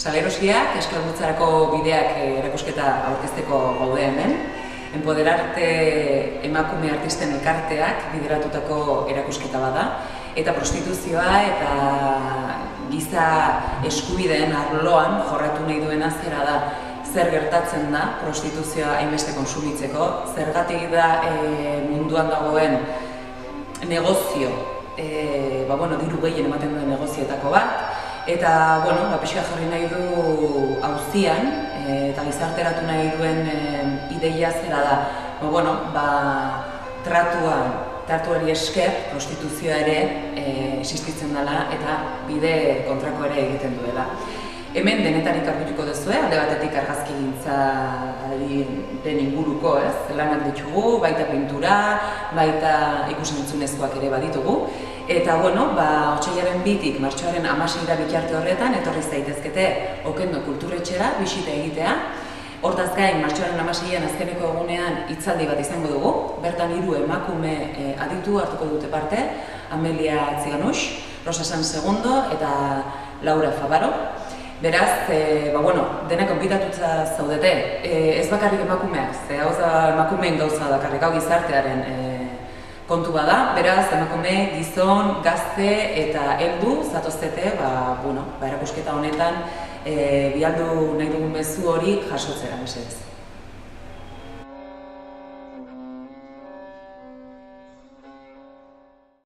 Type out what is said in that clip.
Saleroskiak esklabutzarako bideak erakusketa aurkezteko gaude hemen. Empoderarte emakume artisten elkarteak bideratutako erakusketa bada. Eta prostituzioa eta giza eskubideen arloan jorratu nahi duena zera da. Zer gertatzen da prostituzioa hainbeste konsumitzeko, zergatik da munduan dagoen negozio, diru gehien ematen duen negozioetako bat, eta pixka jarri nahi du auzian eta gizarteratu nahi duen ideia zera da, tratuari esker prostituzioa ere existitzen dela eta bide kontrako ere egiten duela. Hemen denetan ikartuko duzue, alde batetik argazkigintza den inguruko, lanak ditugu, baita pintura, baita ikusentzunezkoak ere baditugu. Eta, otsailaren 2tik martxoaren 16 bitarte horretan, etorri zaitezkete Okendo kulturetxera, bisita egitea. Hortaz gain, martxoaren 16an azkeneko egunean hitzaldi bat izango dugu. Bertan 3 emakume aditu hartuko dute parte, Amelia Tziganux, Rosa San Segundo eta Laura Favaro. Beraz, denak konbidatutza zaudete, ez bakarrik emakumeak, ze hau emakumeen gauza dakarrik, hau gizartearen kontu bada. Beraz, emakume, gizon, gazte eta heldu zatoztete, erakusketa honetan bialdu nahi dugun mezu hori jasotzera, mesedez.